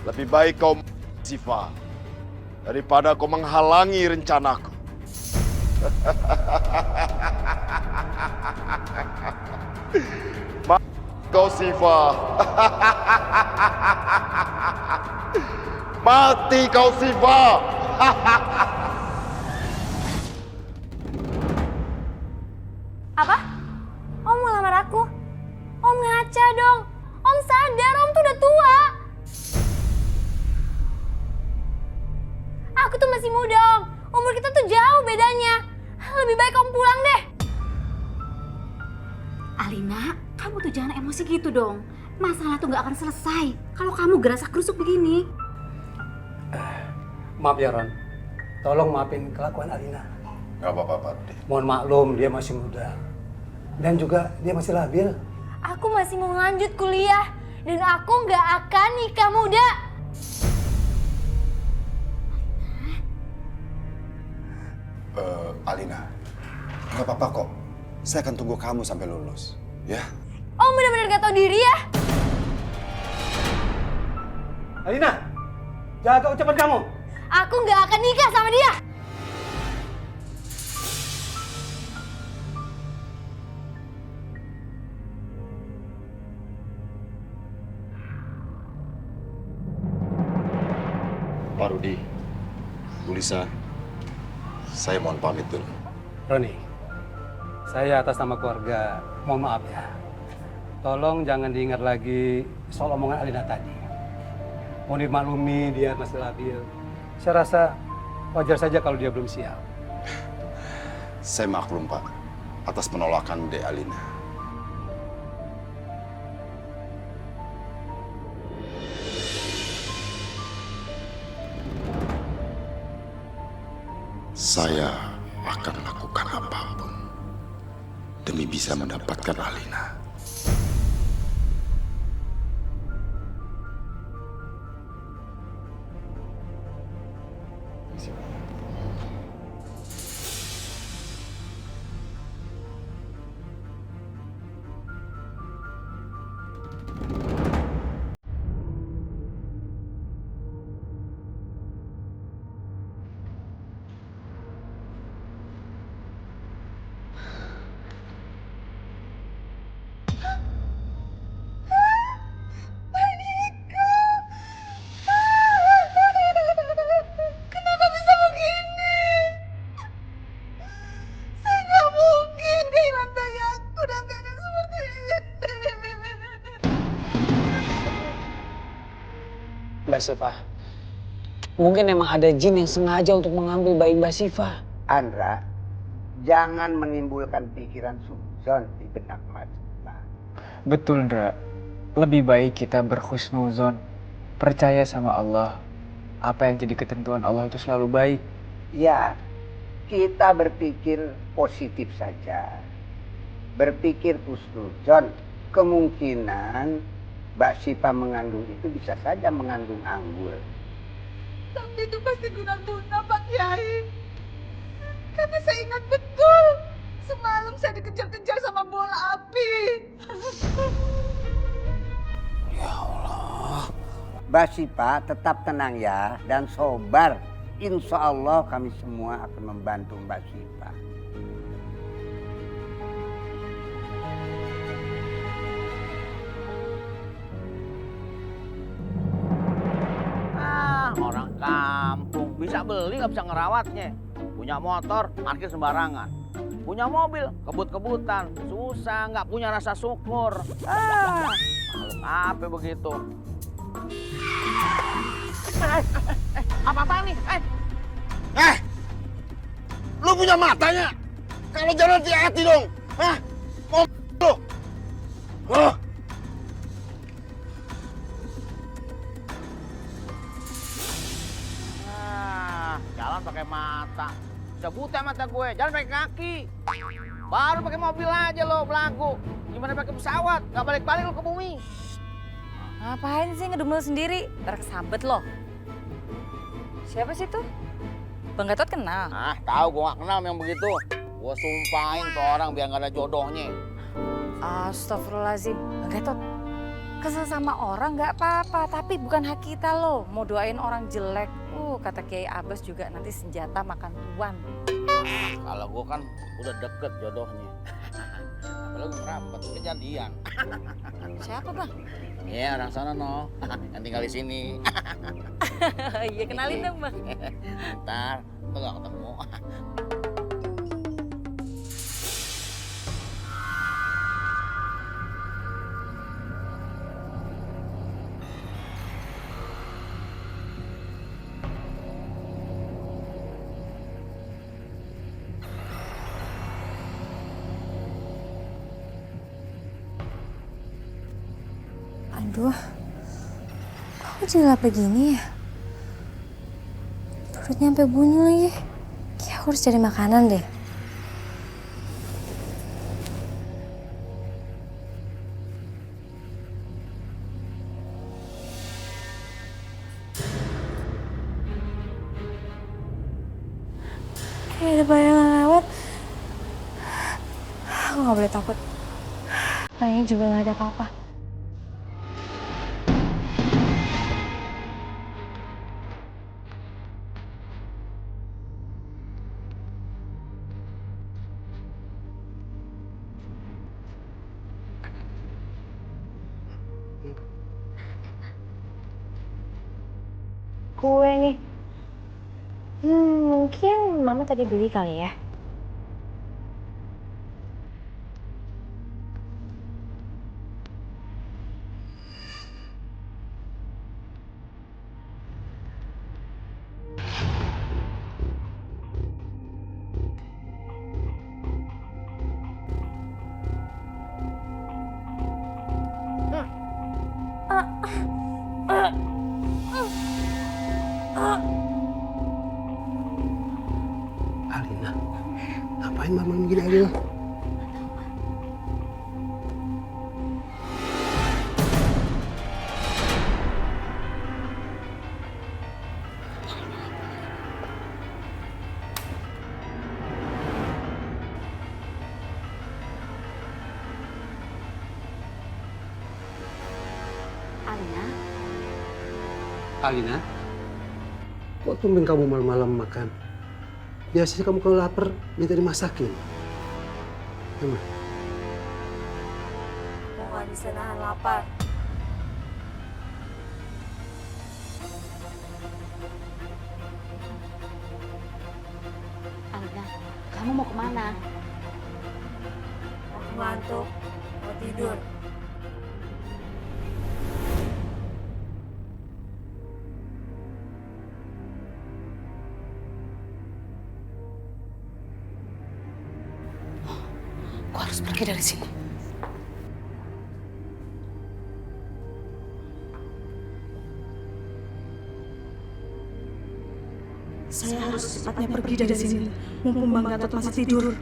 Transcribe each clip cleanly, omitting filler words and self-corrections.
Lebih baik kau Siva daripada kau menghalangi rencanaku. Mati kau Siva. Mati kau Siva. Apa? Om mau lamar aku? Om ngaca dong. Om sadar, Om tuh udah tua. Aku tuh masih muda, Om. Umur kita tuh jauh bedanya. Lebih baik Om pulang deh. Alina, kamu tuh jangan emosi gitu dong. Masalah tuh gak akan selesai kalau kamu gerasak gerusuk begini. Maaf ya Ron, tolong maafin kelakuan Alina. Gak apa-apa, Pak. Mohon maklum, dia masih muda. Dan juga dia masih labil. Aku masih mau lanjut kuliah. Dan aku nggak akan nikah muda. Alina, nggak apa-apa kok. Saya akan tunggu kamu sampai lulus, ya? Om bener-bener gak tau diri ya? Alina, jaga ucapan kamu. Aku nggak akan nikah sama dia. Pak Rudi, Bu Lisa, saya mohon pamit dulu. Roni, saya atas nama keluarga mohon maaf ya. Tolong jangan diingat lagi soal omongan Alina tadi. Mohon dimaklumi, dia masih labil. Saya rasa wajar saja kalau dia belum siap. Saya maklum, Pak, atas penolakan Dek Alina. Saya akan lakukan apapun demi bisa mendapatkan Alina. Kenapa bisa begini? Saya nggak mungkin kehilangan bayi aku dan keadaan seperti ini. Mbak Siva, mungkin emang ada jin yang sengaja untuk mengambil bayi Mbak Siva. Andra, jangan menimbulkan pikiran suzon di benak Mas. Betul, Ndra. Lebih baik kita berhusnuzon, percaya sama Allah. Apa yang jadi ketentuan Allah itu selalu baik. Ya, kita berpikir positif saja. Berpikir husnuzon, kemungkinan Mbak Siva mengandung itu bisa saja mengandung anggur. Tapi itu pasti guna-guna Pak Kiai. Karena saya ingat betul semalam saya dikejar-kejar sama bola api. Ya Allah. Mbak Siva tetap tenang ya dan sobar. Insya Allah kami semua akan membantu Mbak Siva. Orang kampung bisa beli nggak bisa ngerawatnya. Punya motor parkir sembarangan. Punya mobil kebut-kebutan, susah, nggak punya rasa syukur. Makhluk apa begitu? Apa-apa nih? Lu punya matanya? Kalau jalan hati-hati dong. Hah? Mau lu? Jalan pakai mata. Bisa buta mata gue, jalan pakai kaki. Baru pakai mobil aja lo, belagu. Gimana pakai pesawat? Gak balik-balik lo ke bumi. Ngapain sih ngedumel sendiri? Ntar kesambet loh. Siapa sih tuh? Bang Gatot kenal? Tahu gue gak kenal yang begitu. Gue sumpahin tuh orang biar gak ada jodohnya. Astagfirullahaladzim. Bang Gatot, Kesel sama orang nggak apa-apa, tapi bukan hak kita loh. Mau doain orang jelek, kata Kiai Abbas juga nanti senjata makan tuan. Kalau gue kan udah deket jodohnya. Apalagi ngerapat kejadian. Siapa bang? Iya orang sana no, yang tinggal di sini. Iya kenalin dong bang. Ntar lo gak ketemu. Aduh, kok jadi lapar gini ya? Perutnya sampai bunyi lagi. Kayak aku harus cari makanan deh. Kayak ada bayangan lewat. Aku gak boleh takut. Kayaknya juga gak ada apa-apa. Kue nih. Mungkin mama tadi beli kali ya. Alina, ngapain malam begini Alina? Alina, Alina, kok tumben kamu malam-malam makan? Biasanya kamu kalau lapar minta dimasakin. Emang? Mau gak bisa nahan lapar. Alina, kamu mau kemana? Aku ngantuk, mau tidur. Aku harus pergi dari sini. Saya harus secepatnya pergi dari sini. Mumpung Bang Gatot masih tidur.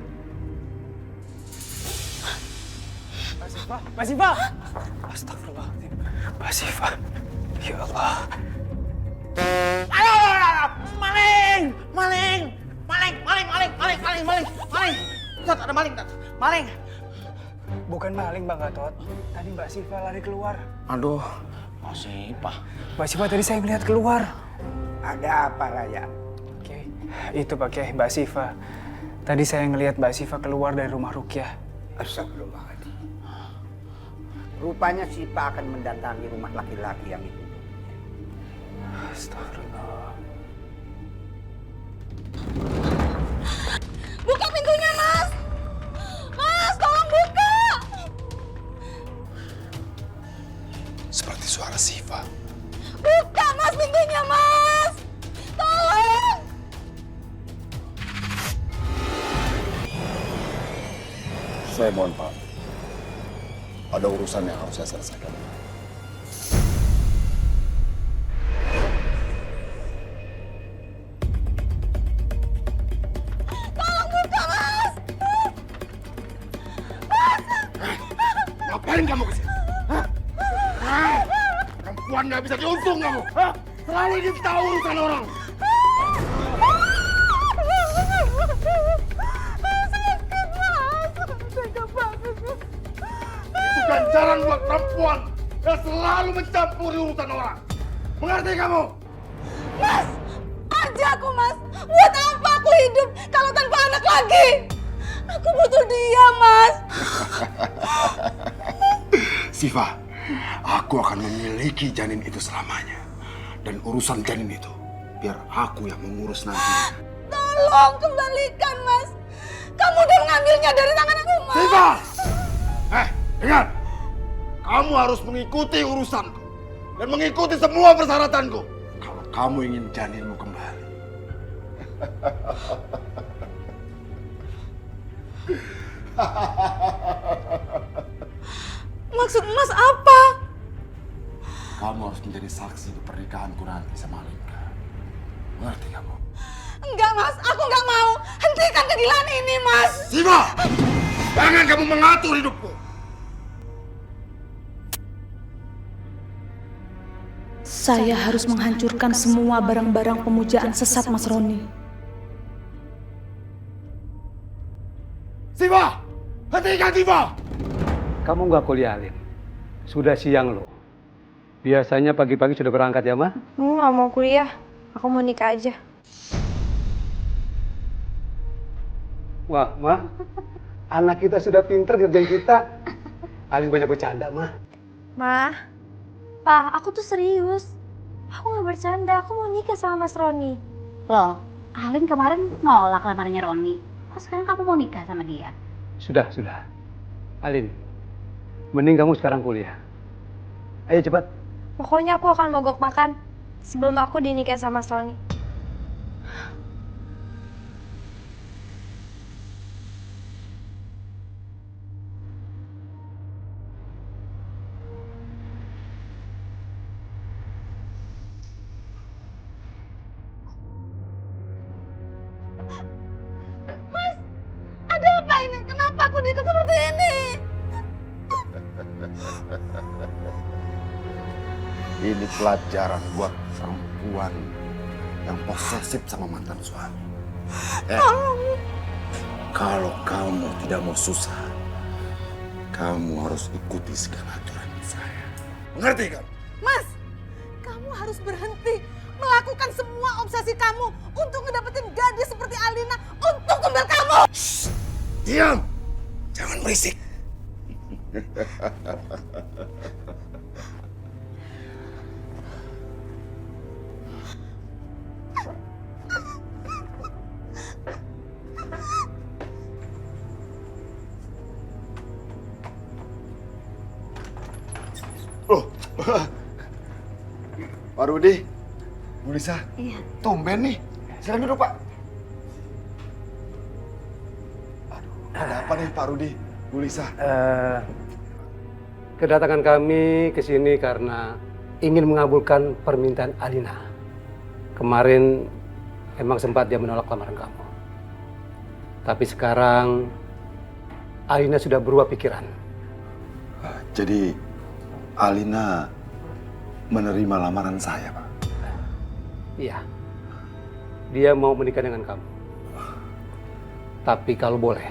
Mbak Siva! Astagfirullahaladzim. Mbak Siva. Ya Allah. Maling! Tat, ada maling, Tat. Maling! Bukan maling Bang Gatot. Tadi Mbak Siva lari keluar. Aduh, masih Pak. Mbak Siva tadi saya melihat keluar. Ada apa Raya? Oke, itu Pak Kiai, Mbak Siva. Tadi saya ngelihat Mbak Siva keluar dari rumah Rukyah. Astagfirullahaladzim. Rupanya Siva akan mendatangi rumah laki-laki yang itu. Astagfirullah. Buka pintunya mas! Mas tolong buka! Seperti suara Siva. Buka mas pintunya mas! Tolong! Saya mohon Pak. Ada urusan yang harus saya selesaikan. Tolong buka mas! Ngapain kamu kesini? Hah? Perempuan nggak bisa diuntung kamu. Hah? Selalu ingin tahu urusan orang. Sakit mas! Tega banget. Itu ganjaran buat perempuan. dan selalu mencampuri urusan orang. Mengerti kamu? Mas, aja aku mas. Buat apa aku hidup kalau tanpa anak lagi? Aku butuh dia, Mas. Siva, aku akan memiliki janin itu selamanya. Dan urusan janin itu, biar aku yang mengurus nanti. Tolong kembalikan, Mas. Kamu udah mengambilnya dari tangan aku, Mas. Siva! Dengar. Kamu harus mengikuti urusanku. Dan mengikuti semua persyaratanku. Kalau kamu ingin janinmu kembali. Maksud Mas apa? Kamu harus menjadi saksi di pernikahanku nanti sama Alinka. Mengerti kamu? Enggak, Mas. Aku enggak mau. Hentikan kegilaan ini, Mas. Siva! Jangan kamu mengatur hidupku. Saya harus menghancurkan semua barang-barang pemujaan sesat Mas Roni. Siva! Hentikan Siva! Kamu nggak kuliah, Alin. Sudah siang loh. Biasanya pagi-pagi sudah berangkat ya, Ma? Nggak mau kuliah. Aku mau nikah aja. Wah, Ma. Anak kita sudah pinter kerjain kita. Alin banyak bercanda, Ma. Ma, Pa, aku tuh serius. Aku nggak bercanda. Aku mau nikah sama Mas Roni. Loh, Alin kemarin nolak lamarannya Roni. Kok sekarang kamu mau nikah sama dia? Sudah. Alin, mending kamu sekarang kuliah. Ayo cepat. Pokoknya aku akan mogok makan sebelum aku dinikah sama Mas Roni. Mas, ada apa ini? Kenapa aku nikah seperti ini? Ini pelajaran buat perempuan yang posesif sama mantan suami. Kalau kamu tidak mau susah, kamu harus ikuti segala aturan saya. Mengerti kamu? Mas, kamu harus berhenti melakukan semua obsesi kamu untuk ngedapetin gadis seperti Alina untuk kembali kamu. Shh, diam! Jangan berisik. Pak Rudi, Bu Lisa, Iya. tumben nih. Silakan duduk, Pak. Aduh, ada apa nih Pak Rudi, Bu Lisa? Kedatangan kami ke sini karena ingin mengabulkan permintaan Alina. Kemarin emang sempat dia menolak lamaran kamu. Tapi sekarang Alina sudah berubah pikiran. Jadi Alina menerima lamaran saya, Pak? Iya. Dia mau menikah dengan kamu. Tapi kalau boleh,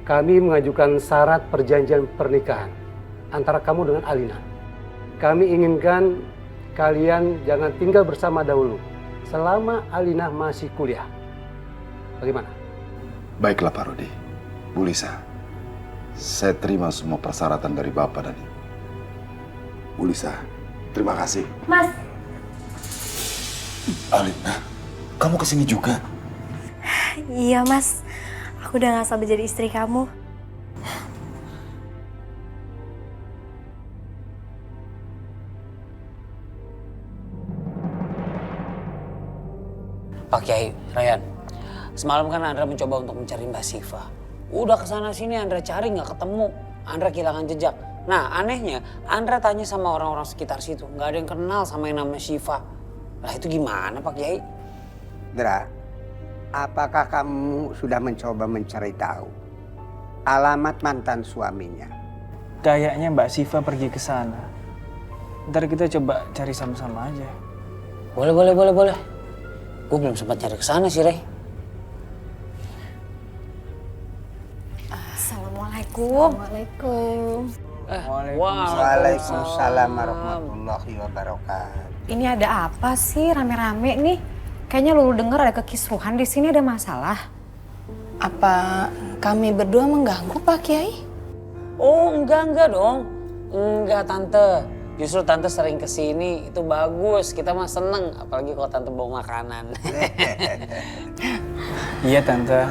kami mengajukan syarat perjanjian pernikahan antara kamu dengan Alina. Kami inginkan kalian jangan tinggal bersama dahulu selama Alina masih kuliah. Bagaimana? Baiklah Pak Rudi, Bu Lisa. Saya terima semua persyaratan dari Bapak dan Ibu. Bu Lisa, terima kasih. Mas, Alina, kamu kesini juga? iya Mas. Aku udah gak sabar jadi istri kamu. Pak Kiai, Ryan. Semalam kan Andra mencoba untuk mencari Mbak Siva. Udah kesana sini Andra cari nggak ketemu. Andra kehilangan jejak. Nah anehnya Andra tanya sama orang-orang sekitar situ. Nggak ada yang kenal sama yang namanya Siva. Lah itu gimana Pak Kiai? Dra, apakah kamu sudah mencoba mencari tahu alamat mantan suaminya? Kayaknya Mbak Siva pergi ke sana. Ntar kita coba cari sama-sama aja. Boleh. Gue belum sempat cari ke sana sih, Rey. Assalamualaikum. Waalaikumsalam. Waalaikumsalam warahmatullahi wabarakatuh. Ini ada apa sih rame-rame nih? Kayaknya Lulu dengar ada kekisruhan di sini, ada masalah. Apa kami berdua mengganggu Pak Kiai? Oh enggak dong. Enggak Tante. Justru Tante sering kesini itu bagus. Kita mah seneng. Apalagi kalau Tante bawa makanan. Iya Tante,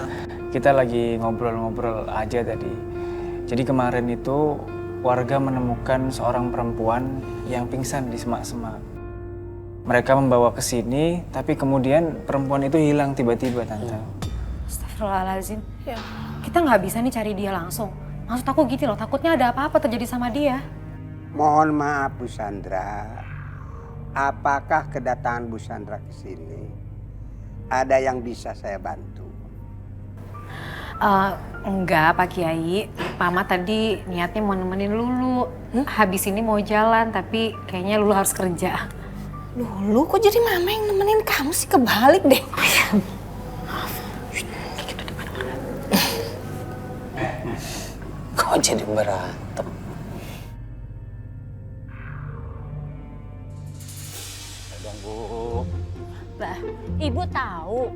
kita lagi ngobrol-ngobrol aja tadi. Jadi kemarin itu warga menemukan seorang perempuan yang pingsan di semak-semak. Mereka membawa ke sini, tapi kemudian perempuan itu hilang tiba-tiba, Tante. Astagfirullahaladzim. Ya. Kita nggak bisa nih cari dia langsung. Maksud aku gitu loh, takutnya ada apa-apa terjadi sama dia. Mohon maaf Bu Sandra. Apakah kedatangan Bu Sandra ke sini ada yang bisa saya bantu? Enggak Pak Kiai, Mama tadi niatnya mau nemenin Lulu. Habis ini mau jalan, tapi kayaknya Lulu harus kerja. Lulu kok jadi Mama yang nemenin kamu sih, kebalik deh. Kok jadi berantem? Bah, Ibu tahu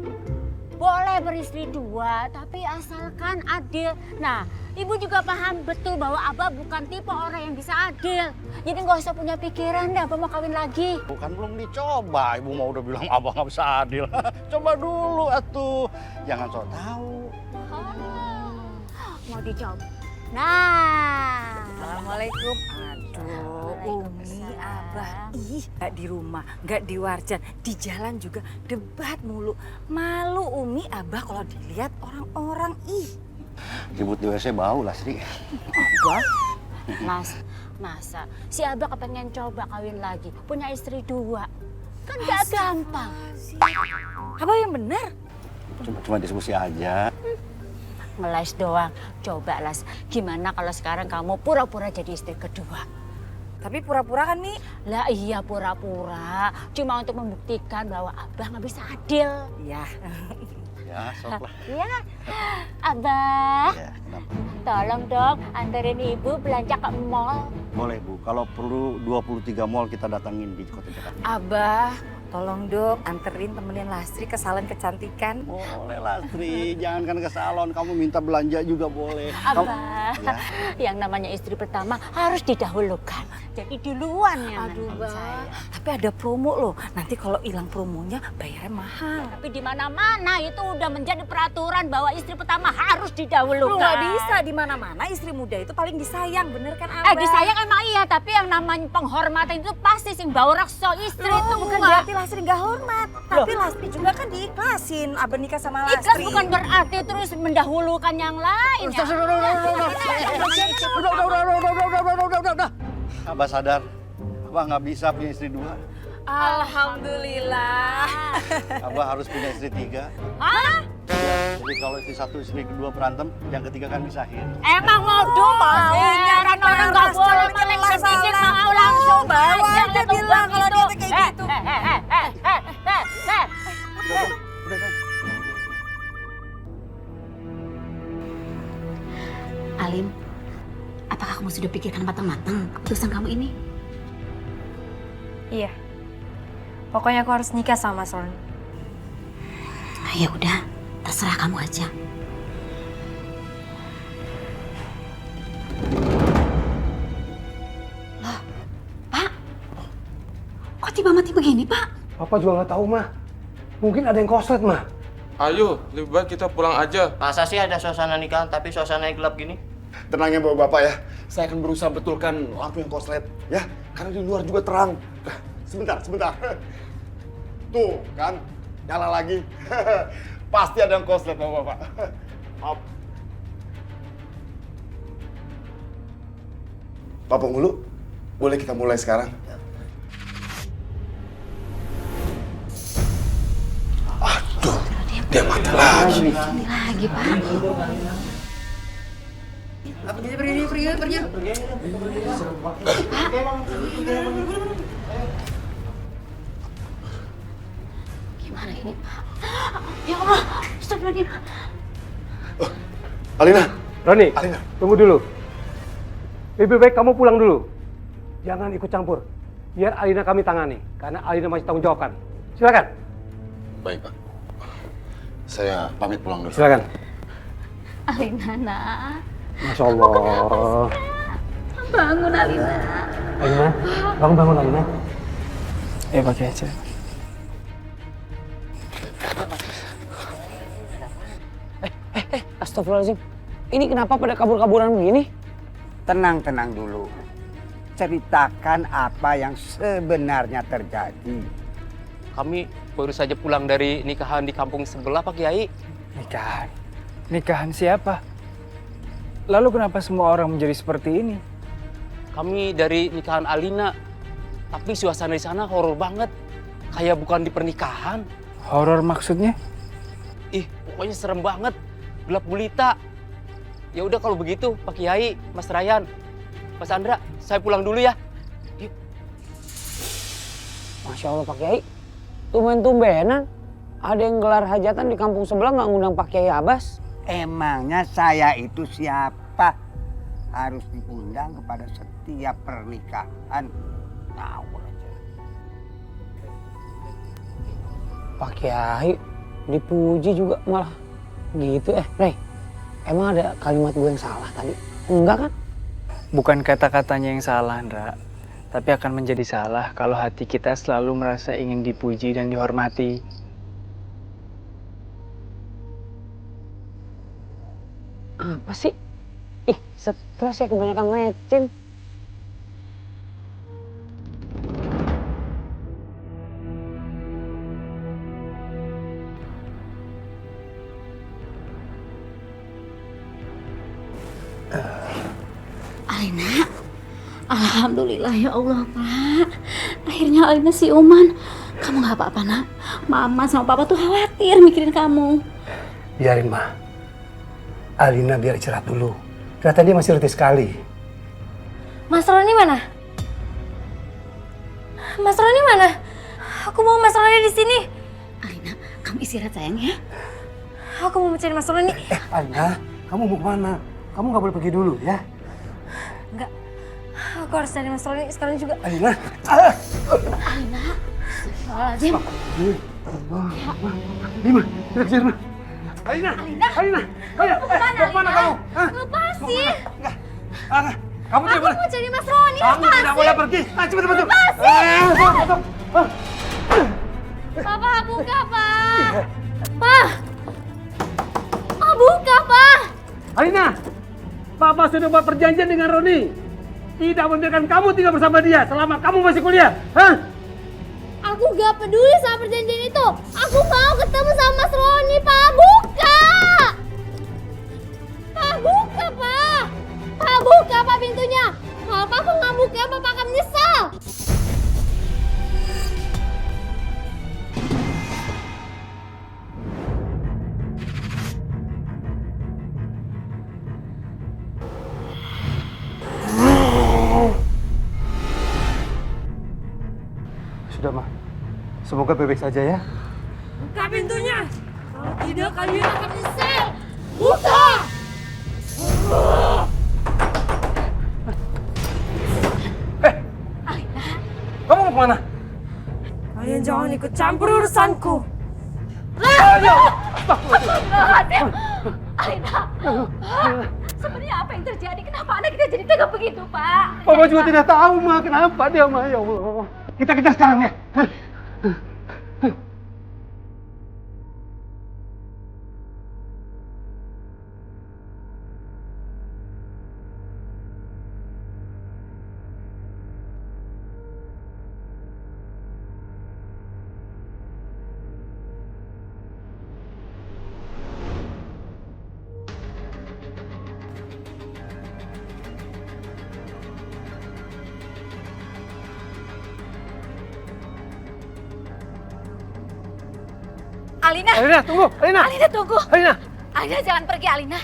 boleh beristri dua, tapi asalkan adil. Nah, Ibu juga paham betul bahwa Abah bukan tipe orang yang bisa adil. Jadi nggak usah punya pikiran deh, Abah mau kawin lagi. Bukan belum dicoba, Ibu mau udah bilang Abah nggak bisa adil. Coba dulu atuh, jangan sok tahu. Mau dicoba. Nah. Assalamualaikum. Aduh, Umi, Abah, nggak di rumah, nggak di warjan, di jalan juga debat mulu. Malu Umi, Abah kalau dilihat orang-orang, Ribut di WC bau lah, Sri. Abah? Masa si Abah kepengen coba kawin lagi, punya istri dua. Kan gak gampang. Abah yang benar. Cuma diskusi aja. Ngeles doang. Coba Las, gimana kalau sekarang kamu pura-pura jadi istri kedua? Tapi pura-pura kan nih? Lah iya pura-pura. Cuma untuk membuktikan bahwa Abah nggak bisa adil. Iya. Ya, sok lah. Iya. Abah, Ya, kenapa? tolong dong anterin Ibu belanja ke mall. Boleh, Bu. Kalau perlu 23 mall kita datangin di kota Jakarta. Abah, tolong dong anterin temenin Lastri ke salon kecantikan. Boleh, Lastri. Jangankan ke salon, kamu minta belanja juga boleh. Abah, Ya. yang namanya istri pertama harus didahulukan. Jadi duluan yang Aduh, nanggung Bah. saya. Tapi ada promo loh. Nanti kalau hilang promonya bayarnya mahal. Tapi di mana-mana itu udah menjadi peraturan bahwa istri pertama harus didahulukan. Lu nggak bisa di mana-mana istri muda itu paling disayang, bener kan Abah? Disayang emang iya, tapi yang namanya penghormatan itu pasti sing bau rekso istri itu bukan berarti Lastri nggak hormat, tapi Lastri juga kan diikhlasin Abah nikah sama Lastri. Ikhlas bukan berarti terus mendahulukan yang lain. Udah. Abah sadar, Abah nggak bisa punya istri dua. Alhamdulillah. Abah harus punya istri 3. Hah? Jadi kalau istri 1, istri kedua berantem, yang ketiga kan misahin. Emang modus? Kan orang nggak boleh paling sedikit mau langsung bawa aja bilang kalau dia kayak gitu. Alim, apakah kamu sudah pikirkan matang-matang keputusan kamu ini? Iya. Pokoknya aku harus nikah sama Mas Ron. Ya udah, terserah kamu aja. Loh, Pak, kok tiba mati begini, Pak? Papa juga nggak tahu, Mah. Mungkin ada yang koslet, Mah. Ayo, lebih baik kita pulang aja. Masa sih ada suasana nikahan tapi suasana gelap gini? Tenang ya Bapak ya, saya akan berusaha betulkan lampu yang koslet ya, karena di luar juga terang. Sebentar. Tuh kan, nyala lagi. Pasti ada yang koslet Bapak. Maaf. Bapak Ngulu, boleh kita mulai sekarang? Aduh, dia mati lagi. Lagi, Pak. Pergi. Gimana ini, Pak? Ya Allah, astagfirullahaladzim. Alina. Roni, Alina. tunggu dulu. Lebih baik kamu pulang dulu. Jangan ikut campur. Biar Alina kami tangani, karena Alina masih tanggung jawabkan. Silakan. Baik, Pak. Saya pamit pulang dulu. Silakan. Alina, nak. Masya Allah. Bangun, Alina. Alina, bangun Alina. Pakai aja. Astagfirullahaladzim. Ini kenapa pada kabur-kaburan begini? Tenang dulu. Ceritakan apa yang sebenarnya terjadi. Kami baru saja pulang dari nikahan di kampung sebelah, Pak Kiai. Nikahan? Nikahan siapa? Lalu kenapa semua orang menjadi seperti ini? Kami dari nikahan Alina, tapi suasana di sana horor banget. Kayak bukan di pernikahan. Horor maksudnya? Pokoknya serem banget. Gelap gulita. Ya udah kalau begitu, Pak Kiai, Mas Ryan, Mas Andra, saya pulang dulu ya. Yuk. Masya Allah Pak Kiai, tumben-tumbenan ada yang gelar hajatan di kampung sebelah nggak ngundang Pak Kiai Abbas. Emangnya saya itu siapa? Harus diundang kepada setiap pernikahan. Ngawur aja. Pak Kiai dipuji juga malah gitu. Rey, emang ada kalimat gue yang salah tadi? Enggak kan? Bukan kata-katanya yang salah, Ndra. Tapi akan menjadi salah kalau hati kita selalu merasa ingin dipuji dan dihormati. Apa sih? Stres ya, kebanyakan ngecim. Alina, alhamdulillah ya Allah, Pak. Akhirnya Alina siuman. Kamu nggak apa-apa, nak? Mama sama Papa tuh khawatir mikirin kamu. Biarin, Ma. Alina biar istirahat dulu. Kelihatan dia masih letih sekali. Mas Roni mana? Mas Roni mana? Aku mau Mas Roni di sini. Alina, kamu istirahat sayang ya. Aku mau mencari Mas Roni. Alina, kamu mau kemana? Kamu nggak boleh pergi dulu ya. Enggak. Aku harus cari Mas Roni sekarang juga. Alina. Alina. Astagfirullahaladzim. Lima, kita kejar, Ma. Alina. Alina. Mau kemana kamu? Lepasin. Enggak. Kamu tidak boleh. Aku mau cari Mas Roni. Kamu tidak boleh pergi. Cepat. Lepasin. Papa, buka, Pak. Pak. Buka, Pak. Alina. Papa sudah buat perjanjian dengan Roni. Tidak membiarkan kamu tinggal bersama dia selama kamu masih kuliah. Hah? Aku gak peduli sama perjanjian itu. Aku mau ketemu sama Mas Roni, Pak. Buka! Pak, buka, Pak. Pak, buka, Pak, pintunya. Kalau Papa nggak buka, Papa akan menyesal. Sudah, Ma. Semoga bebek saja ya. Buka pintunya. Kalau tidak, kalian akan menyesal. Buka! Kamu mau kemana? Kalian jangan ikut campur urusanku. Astagfirullahaladzim. Alina. Sebenarnya apa yang terjadi? Kenapa anak kita jadi tega begitu, Pak? Papa juga tidak tahu, Ma. Kenapa dia, Ma? Ya Allah. Kita kejar sekarang ya. Alina. Alina, tunggu. Alina. Alina, tunggu. Alina. Alina, jangan pergi, Alina.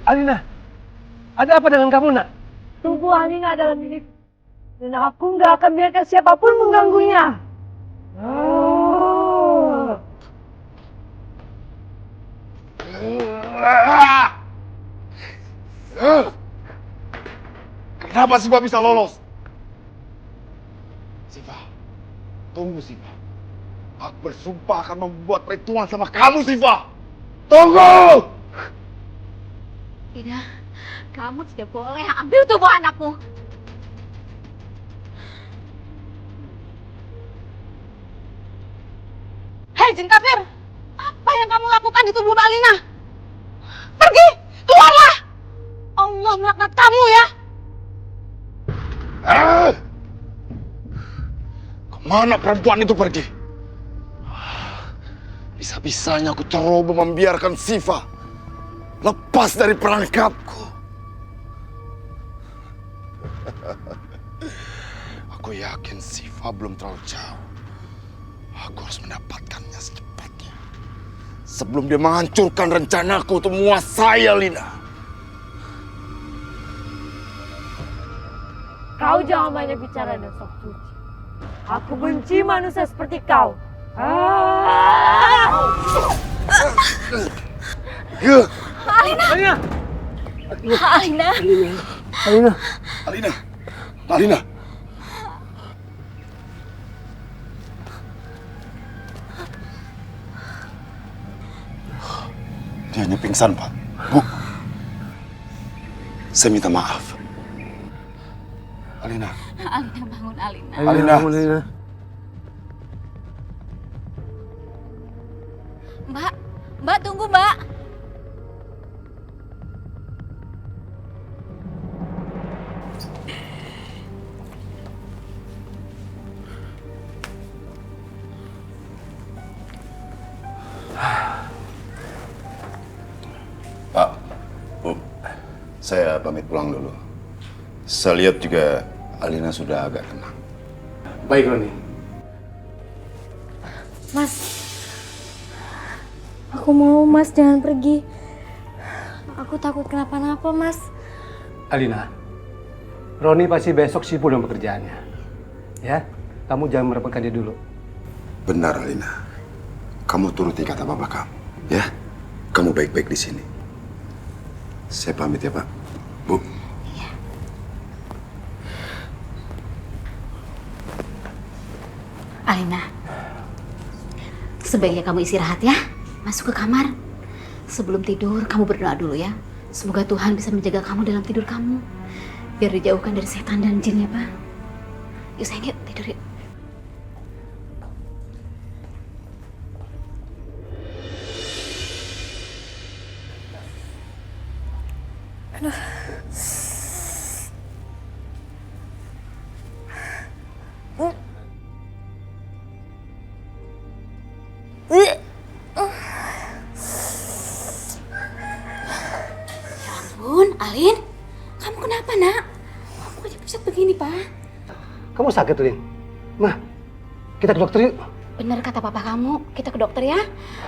Alina. Ada apa dengan kamu, Nak? Tunggu Alina dalam diri. Dan aku nggak akan biarkan siapapun mengganggunya. Kenapa Siva bisa lolos? Siva, tunggu Siva. Aku bersumpah akan membuat perhitungan sama kamu, Siva. Tunggu! Tidak, kamu tidak boleh ambil tubuh anakmu. Hei jin kafir, apa yang kamu lakukan di tubuh Mbak Alina? Pergi, keluarlah! Allah melaknat kamu ya! Kemana perempuan itu pergi? Bisa-bisanya aku coba membiarkan Siva lepas dari perangkapku. Aku yakin Siva belum terlalu jauh. Aku harus mendapatkannya secepatnya. Sebelum dia menghancurkan rencanaku untuk menguasai Alina. Kau jangan banyak bicara dan sok suci. Aku benci manusia seperti kau. Alina! Alina! Alina! Alina! Alina! Dia hanya pingsan, Pak. Bu, saya minta maaf. Alina. Alina bangun, Alina. Alina. Alina. Mbak tunggu, Mbak. Pak, Bu, saya pamit pulang dulu. Saya lihat juga Alina sudah agak tenang. Baik, Roni. Mas, aku mau Mas jangan pergi. Aku takut kenapa-napa, Mas. Alina, Roni pasti besok sibuk dengan pekerjaannya. Ya, kamu jangan merepotkan dia dulu. Benar, Alina. Kamu turuti kata bapak kamu, ya? Kamu baik-baik di sini. Saya pamit ya, Pak. Bu. Alina, sebaiknya kamu istirahat ya. Masuk ke kamar. Sebelum tidur, kamu berdoa dulu ya. Semoga Tuhan bisa menjaga kamu dalam tidur kamu. Biar dijauhkan dari setan dan jin ya, Pak. Yuk sayang, yuk tidur yuk. Aduh. Ya ampun, Alin. Kamu kenapa, Nak? Kamu pucat begini, Pak. Kamu sakit, Lin? Mah, kita ke dokter yuk. Bener kata papa kamu, kita ke dokter ya.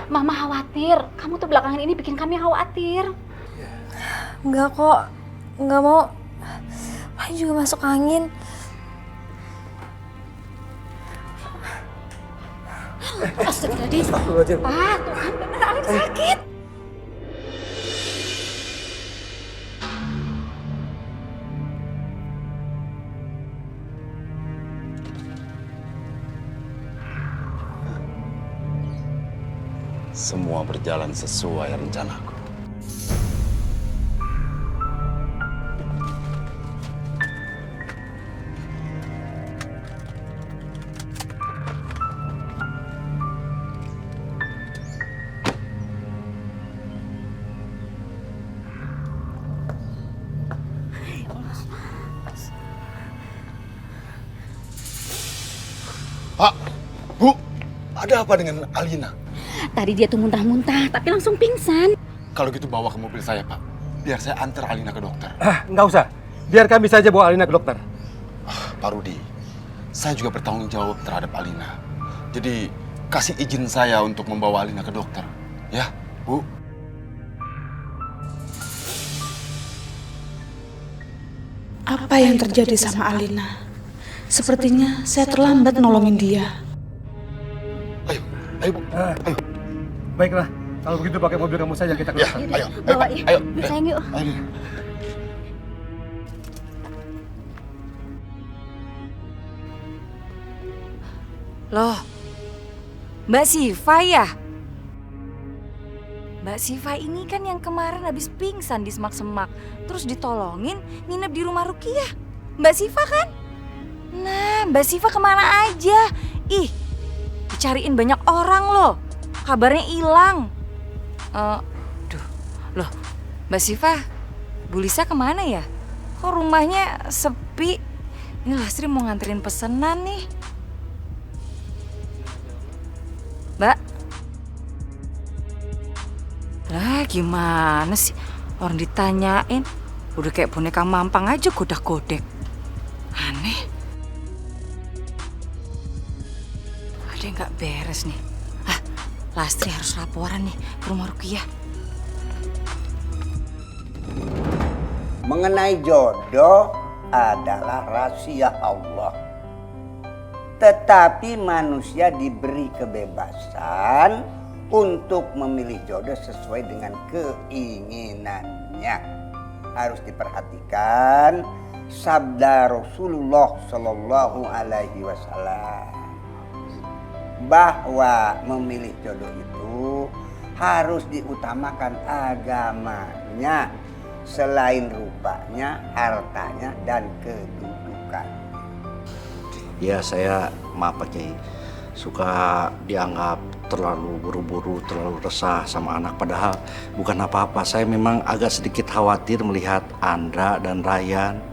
Mama khawatir. Kamu tuh belakangan ini bikin kami khawatir. Enggak kok, enggak mau. Paling juga masuk angin. Astagfirullahaladzim. Astagfirullahaladzim. Pak, tuh kan bener Alin sakit. Semua berjalan sesuai rencanaku. Pak, Bu, ada apa dengan Alina? Tadi dia tuh muntah-muntah, tapi langsung pingsan. Kalau gitu bawa ke mobil saya, Pak. Biar saya antar Alina ke dokter. Nggak usah. Biar kami saja bawa Alina ke dokter. Pak Rudi, saya juga bertanggung jawab terhadap Alina. Jadi, kasih izin saya untuk membawa Alina ke dokter. Ya, Bu? Apa yang terjadi sama Alina? Sepertinya saya terlambat nolongin dia. Ayo, Bu. Ayo. Baiklah, kalau begitu pakai mobil kamu saja kita ke dokter. Ayo, Bawa yuk. ayo. Sayang yuk. Ayo. Loh, Mbak Siva ya? Mbak Siva ini kan yang kemarin habis pingsan di semak-semak, terus ditolongin nginep di rumah Rukiah. Mbak Siva kan? Nah, Mbak Siva kemana aja? Ih, dicariin banyak orang loh. Kabarnya hilang. Loh, Mbak Siva, Bu Lisa kemana ya? Kok rumahnya sepi? Ini Lastri mau nganterin pesenan nih. Mbak? Lah gimana sih? Orang ditanyain, udah kayak boneka mampang aja godak-godek. Aneh. Ada yang gak beres nih. Lastri harus laporan nih ke rumah Rukiah. Mengenai jodoh adalah rahasia Allah. Tetapi manusia diberi kebebasan untuk memilih jodoh sesuai dengan keinginannya. Harus diperhatikan sabda Rasulullah Shallallahu Alaihi Wasallam bahwa memilih jodoh itu harus diutamakan agamanya selain rupanya, hartanya, dan kedudukan. Ya saya maaf Pak Kiai, suka dianggap terlalu buru-buru, terlalu resah sama anak. Padahal bukan apa-apa, saya memang agak sedikit khawatir melihat Andra dan Ryan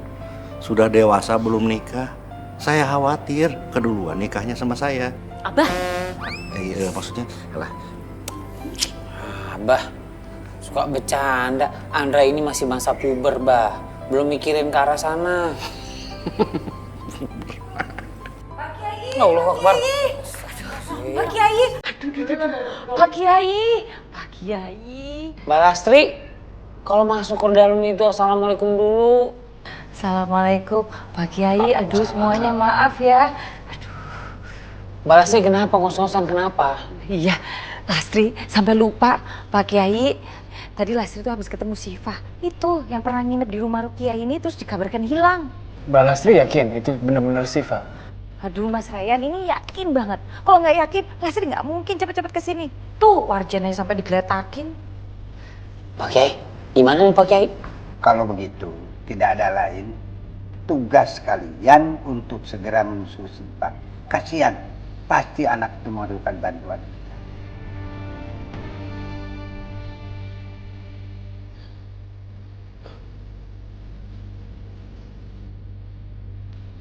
sudah dewasa belum nikah. Saya khawatir keduluan nikahnya sama saya. Abah? Maksudnya, lah. Abah, suka bercanda. Andra ini masih masa puber, Bah. Belum mikirin ke arah sana. Pak Kiai. Allah Akbar. Pak Kiai. Pak Kiai. Pak Kiai. Mbak Lastri, kalau masuk ke dalam itu assalamualaikum dulu. Assalamualaikum Pak Kiai. Aduh semuanya maaf ya. Mbak Lastri kenapa? Ngos-ngosan kenapa? Iya, Lastri sampai lupa Pak Kiai. Tadi Lastri tuh habis ketemu Siva. Itu yang pernah nginep di rumah Rukiah ini terus dikabarkan hilang. Mbak Lastri yakin itu benar-benar Siva? Aduh Mas Ryan ini yakin banget. Kalau nggak yakin, Lastri nggak mungkin cepet-cepet kesini. Tuh warjanya sampai digeletakin. Pak Kiai, gimana nih Pak Kiai? Kalau begitu, tidak ada lain. Tugas kalian untuk segera menyusul Siva. Kasihan, pasti anak itu memerlukan bantuan.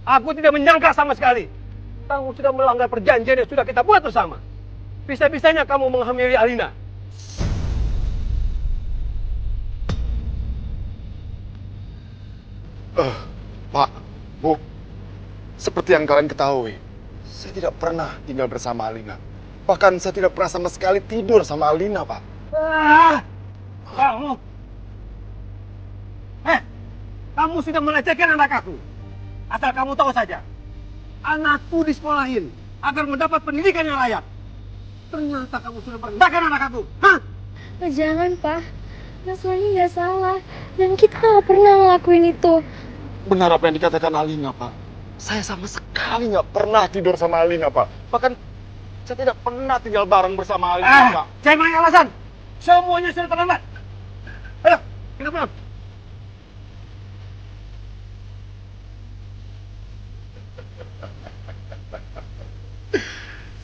Aku tidak menyangka sama sekali. Kamu sudah melanggar perjanjian yang sudah kita buat bersama. Bisa-bisanya kamu menghamili Alina. Pak, Bu, seperti yang kalian ketahui, saya tidak pernah tinggal bersama Alina. Bahkan saya tidak pernah sama sekali tidur sama Alina, Pak. Kamu! Kamu sudah melecehkan anak aku. Asal kamu tahu saja, anakku disekolahin agar mendapat pendidikan yang layak. Ternyata kamu sudah merendahkan anak aku. Hah? Jangan, Pak. Mas Roni nggak salah. Dan kita nggak pernah ngelakuin itu. Benar apa yang dikatakan Alina, Pak. Saya sama sekali nggak pernah tidur sama Alina, Pak. Bahkan saya tidak pernah tinggal bareng bersama Alina, Pak. Saya mau alasan. Semuanya sudah terlambat. Ayo, kita pulang.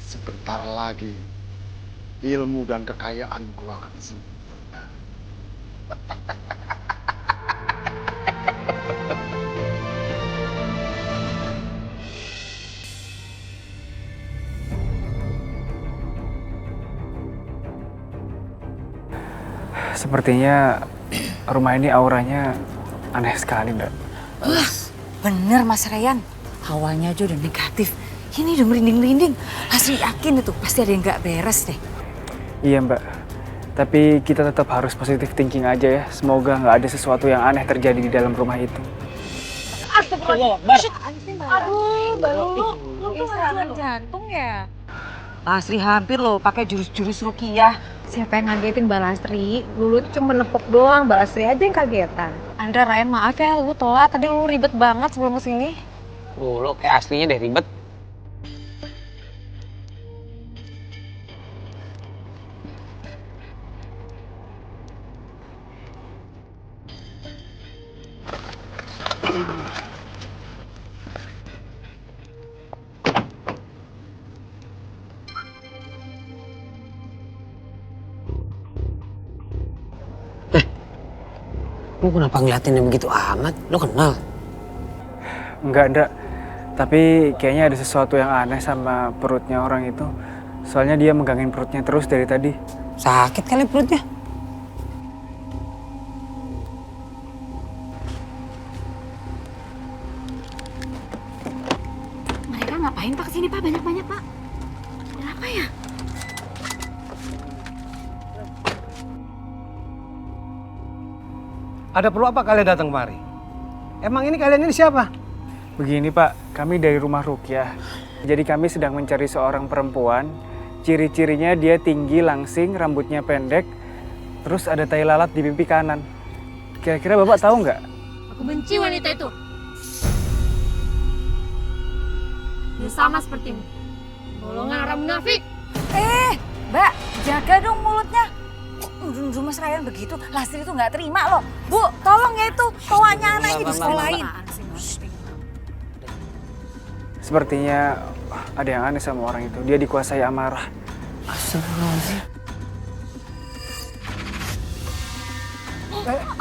Sebentar lagi ilmu dan kekayaanku akan sembuh. Sepertinya rumah ini auranya aneh sekali, Mbak. Wah, bener Mas Ryan. Hawanya aja udah negatif. Ini udah merinding-merinding. Lastri yakin itu pasti ada yang nggak beres deh. Iya, Mbak. Tapi kita tetap harus positive thinking aja ya. Semoga nggak ada sesuatu yang aneh terjadi di dalam rumah itu. Aduh, baru lu tuh serangan jantung ya? Lastri hampir loh pakai jurus-jurus Rukiah. Siapa yang ngagetin Mbak Lastri? Dulu tuh cuma nepok doang, Mbak Lastri aja yang kagetan. Andra, Ryan, maaf ya, lu telat. Tadi lu ribet banget sebelum kesini. Lo kayak aslinya deh ribet. Lu kenapa ngeliatinnya begitu amat? Lu kenal? Enggak, Ndra. Tapi kayaknya ada sesuatu yang aneh sama perutnya orang itu. Soalnya dia megangin perutnya terus dari tadi. Sakit kali perutnya? Mereka ngapain Pak kesini Pak? Banyak-banyak Pak. Ada apa ya? Ada perlu apa kalian datang kemari? Emang kalian ini siapa? Begini Pak, kami dari rumah Rukyah. Jadi kami sedang mencari seorang perempuan. Ciri-cirinya dia tinggi, langsing, rambutnya pendek. Terus ada tai lalat di pipi kanan. Kira-kira Bapak tahu nggak? Aku benci wanita itu. Dia sama sepertimu. Golongan orang munafik. Mbak, jaga dong mulutnya. Nuduh Mas Ryan begitu, Lastri itu nggak terima loh. Bu, tolong ya itu, cowoknya anaknya di sekolahin. Sepertinya ada yang aneh sama orang itu. Dia dikuasai amarah. Astagfirullahaladzim.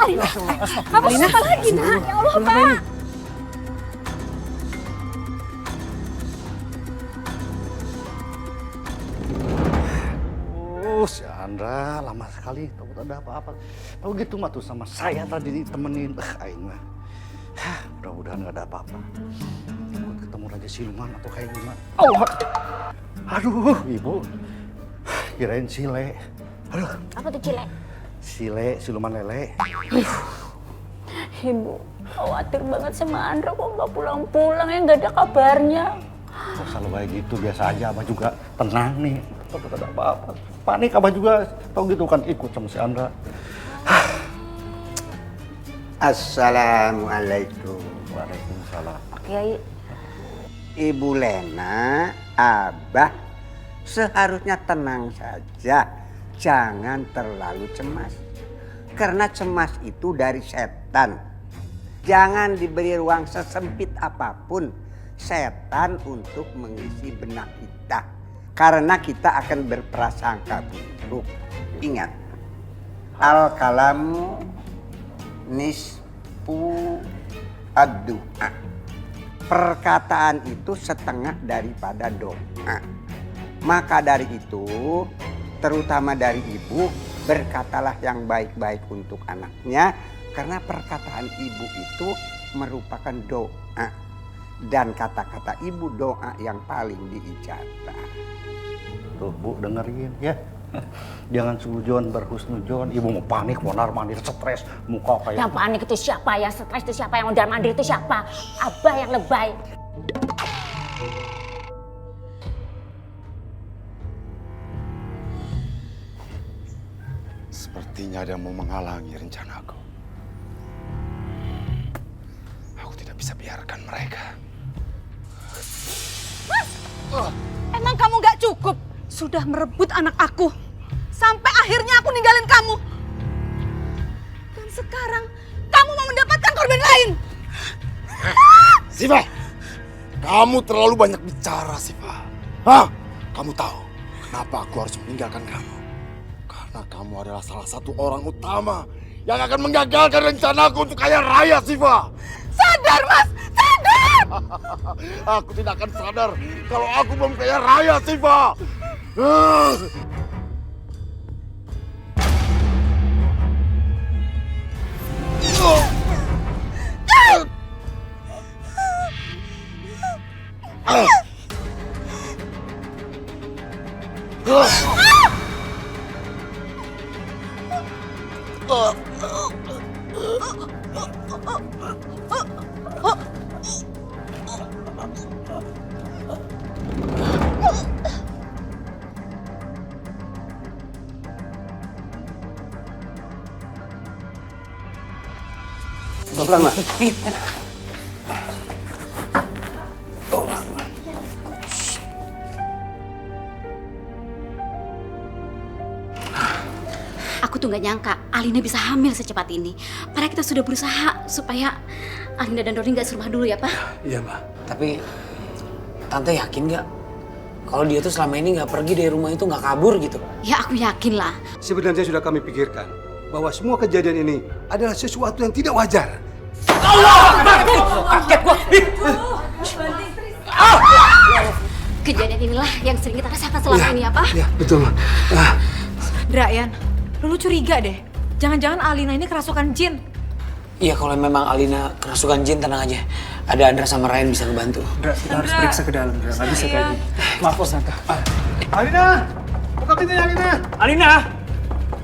Alina, kamu apa lagi nak? Ya Allah Pak. Si Andra lama sekali, takut ada apa-apa. Tahu gitu mah tuh sama saya tadi ditemenin. Aing mah. Mudah-mudahan nggak ada apa-apa. Takut ketemu Raja Siluman atau kayak gimana. Oh, aduh, Ibu. Kirain Sile. Aduh. Apa tuh Cile? Sile, Siluman Lele. Ibu, khawatir banget sama Andra kok nggak pulang-pulang ya, nggak ada kabarnya. Oh, kalau kayak gitu biasa aja, Abah juga tenang nih. Takut ada apa-apa. Panik Abah juga, tahu gitu kan ikut sama si Andra. Assalamualaikum. Waalaikumsalam. Pak Kiai. Ibu Lena, Abah seharusnya tenang saja. Jangan terlalu cemas. Karena cemas itu dari setan. Jangan diberi ruang sesempit apapun setan untuk mengisi benak kita. Karena kita akan berprasangka buruk. Ingat, al-kalamu nisfu ad-du'a. Perkataan itu setengah daripada doa. Maka dari itu, terutama dari ibu, berkatalah yang baik-baik untuk anaknya. Karena perkataan ibu itu merupakan doa. Dan kata-kata ibu doa yang paling diijabah. Tuh Bu, dengerin ya. Jangan sujon berhusnujon. Ibu mau panik, mau mandir, stres, muka kayak. Yang panik itu siapa? Yang stres itu siapa? Yang mondar mandir itu siapa? Abah yang lebay. Sepertinya ada yang mau menghalangi rencanaku. Aku tidak bisa biarkan mereka. Mas, emang kamu nggak cukup? Sudah merebut anak aku. Sampai akhirnya aku ninggalin kamu. Dan sekarang kamu mau mendapatkan korban lain. Siva, kamu terlalu banyak bicara, Siva. Hah? Kamu tahu kenapa aku harus meninggalkan kamu? Karena kamu adalah salah satu orang utama yang akan menggagalkan rencanaku untuk kaya raya, Siva. Sadar, Mas! Sadar! Aku tidak akan sadar kalau aku belum kaya raya, Siva. Pelan, Mas. Aku tuh nggak nyangka Alina bisa hamil secepat ini. Padahal kita sudah berusaha supaya Alina dan Roni nggak serumah dulu ya, Pak? Iya, Mbak. Tapi Tante yakin nggak kalau dia tuh selama ini nggak pergi dari rumah itu, nggak kabur gitu? Ya aku yakin lah. Sebenarnya sudah kami pikirkan bahwa semua kejadian ini adalah sesuatu yang tidak wajar. Kaget gua. Kejadian inilah yang sering kita rasakan selama ini ya, Pak? Iya, betul, Mbak. Dra, Yan, lu curiga deh. Jangan-jangan Alina ini kerasukan jin. Iya, kalau memang Alina kerasukan jin, tenang aja. Ada Andra sama Ryan bisa ngebantu. Dra, kita harus periksa ke dalam, Dra. Nggak bisa kayak gini. Maaf, Bos Tante. Alina! Buka pintunya, Alina! Alina!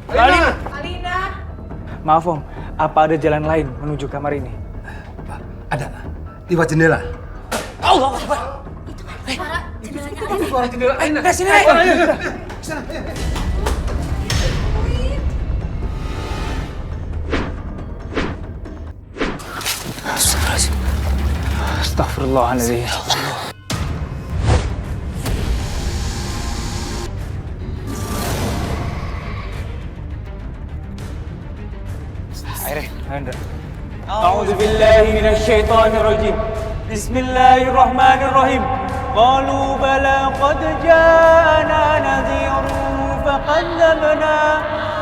Alina! Alina! Maaf, Om. Apa ada jalan lain menuju kamar ini? Ada. Lewat jendela. Allah Akbar. Itu suara jendela. Alina. Sini, Ryan. Sana. Astagfirullahaladzim. Ayo, أعوذ بالله من الشيطان الرجيم بسم الله الرحمن الرحيم قالوا بلى قد جاءنا نذير فكذبنا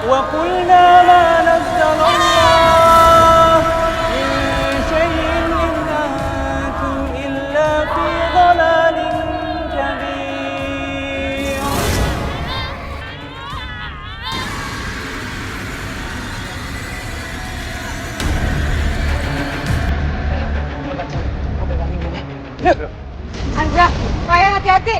وقلنا ما نزل الله من شيء إن أنتم إلا في ضلال كبير. Andra, Ryan hati-hati.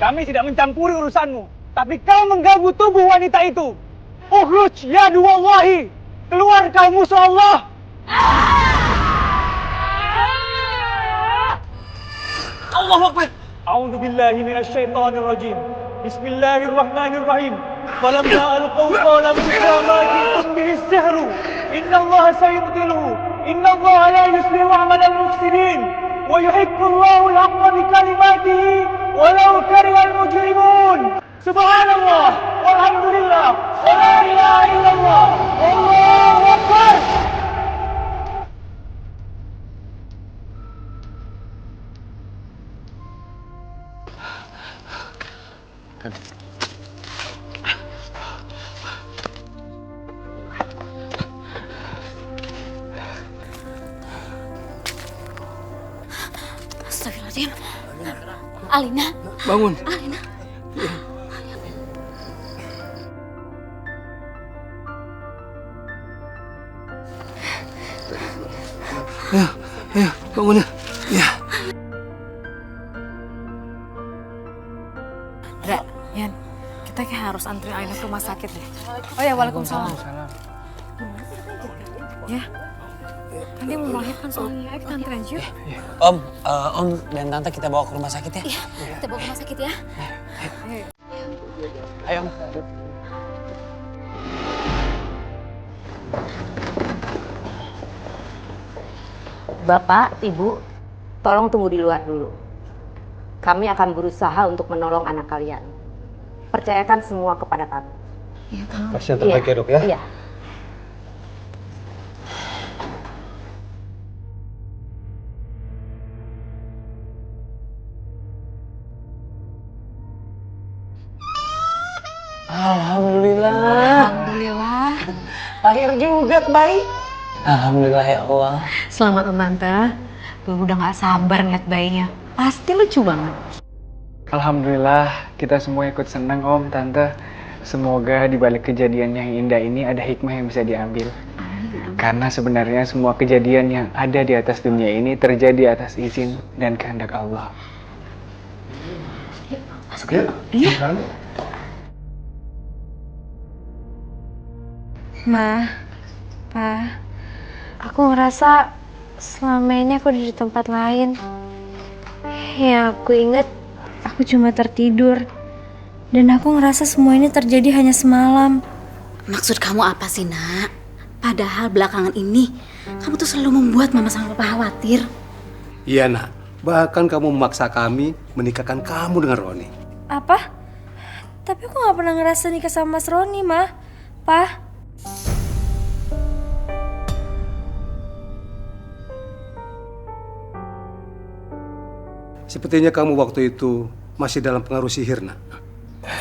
Kami tidak mencampuri urusanmu, tapi kau mengganggu tubuh wanita itu. Ukhruj ya duwallahi, keluar kau musuh Allah. Allahu Akbar. A'udzu billahi minasy syaithanir rajim. Bismillahirrahmanirrahim. Falamma alqaw qala Musa ma ji'tum bihi as-sihru. Innallaha sayubtiluhu. Innallaha la yuslihu 'amalal mufsidin. Wa yuhibbu Allahu al-haqqa bi kalimatihi walau karihal mujrimun. Subhanallah walhamdulillah wa la ilaha illallah. Allahu Akbar. Astagfirullahaladzim. Alina. Bangun. Alina. Ya, bangun ya. Ya. Dra, Yan, kita kayak harus antri Alina ke rumah sakit deh. Oh ya, waalaikumsalam. Ya. Kan dia mau melahirkan soalnya. Ayo kita antri aja. Om dan Tante kita bawa ke rumah sakit ya. Iya, kita bawa ke rumah sakit ya. Ayo, Om. Bapak, Ibu, tolong tunggu di luar dulu. Kami akan berusaha untuk menolong anak kalian. Percayakan semua kepada kami. Iya, Kang. Pasien terbaik ya, Dok ya? Iya. Alhamdulillah. Alhamdulillah. Lahir juga bayi. Alhamdulillah ya Allah. Selamat, Om Tante. Gue udah gak sabar ngeliat bayinya. Pasti lucu banget. Alhamdulillah, kita semua ikut senang Om, Tante. Semoga di balik kejadian yang indah ini ada hikmah yang bisa diambil. Karena sebenarnya semua kejadian yang ada di atas dunia ini terjadi atas izin dan kehendak Allah. Masuk ya? Iya. Ma, Pa, aku ngerasa selama ini aku di tempat lain. Yang aku ingat, aku cuma tertidur. Dan aku ngerasa semua ini terjadi hanya semalam. Maksud kamu apa sih, Nak? Padahal belakangan ini kamu tuh selalu membuat Mama sama Papa khawatir. Iya nak, bahkan kamu memaksa kami menikahkan kamu dengan Roni. Apa? Tapi aku gak pernah ngerasa nikah sama Mas Roni, Ma. Pa. Sepertinya kamu waktu itu masih dalam pengaruh sihir, nak.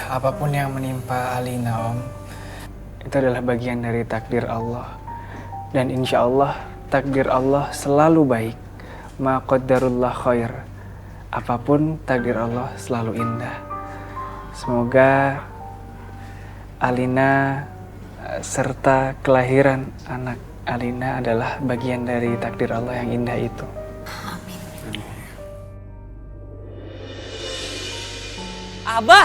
Apapun yang menimpa Alina, Om, itu adalah bagian dari takdir Allah. Dan insya Allah, takdir Allah selalu baik. Ma qaddarullah khair. Apapun takdir Allah selalu indah. Semoga Alina serta kelahiran anak Alina adalah bagian dari takdir Allah yang indah itu. Abah!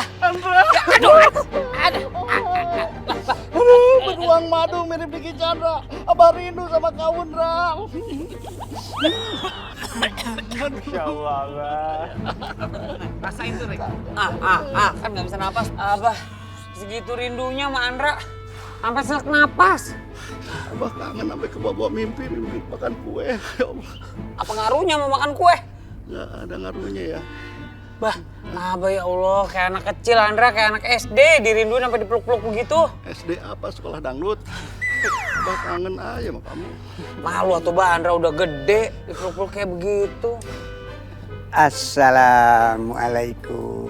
Aduh, beruang madu mirip Diki Chandra. Abah rindu sama kawun, Ra. Masya Allah, Abah. Rasain tuh, Rik. Kan nggak bisa napas. Abah, segitu rindunya sama Andra. Sampai sesak napas. Abah kangen sampai ke bawah mimpi makan kue. Ya Allah. Apa ngaruhnya mau makan kue? Nggak ada ngaruhnya ya. Bah, Abah ya Allah, kayak anak kecil Andra, kayak anak SD, dirinduin sampai dipeluk-peluk begitu. SD apa? Sekolah dangdut. Abah kangen aja sama kamu. Malu atuh Bah, Andra udah gede, dipeluk-peluk kayak begitu. Assalamualaikum.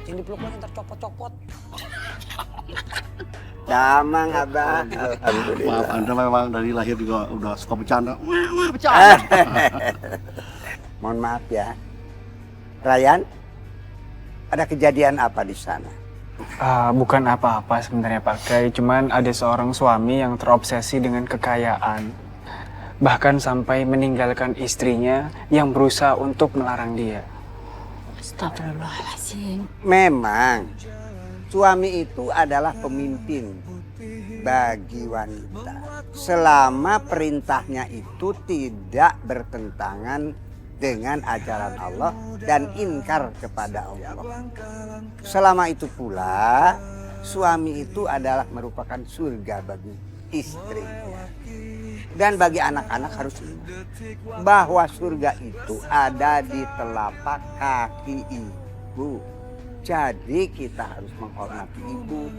Jangan dipeluk-peluk ntar copot-copot. Damang, Abah. Alhamdulillah. Maaf, Anda memang dari lahir juga udah suka bercanda. Wah, bercanda. Mohon maaf ya. Ryan, ada kejadian apa di sana? Bukan apa-apa sebenarnya Pak Kiai, cuman ada seorang suami yang terobsesi dengan kekayaan. Bahkan sampai meninggalkan istrinya yang berusaha untuk melarang dia. Astagfirullahaladzim. Memang, suami itu adalah pemimpin bagi wanita. Selama perintahnya itu tidak bertentangan dengan ajaran Allah dan ingkar kepada Allah. Selama itu pula, suami itu adalah merupakan surga bagi istrinya. Dan bagi anak-anak harus ingat bahwa surga itu ada di telapak kaki ibu. Jadi kita harus menghormati ibu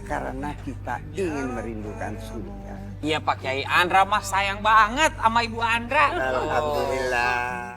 karena kita ingin merindukan surga. Iya Pak Kiai, Andra mah sayang banget sama Ibu Andra. Alhamdulillah.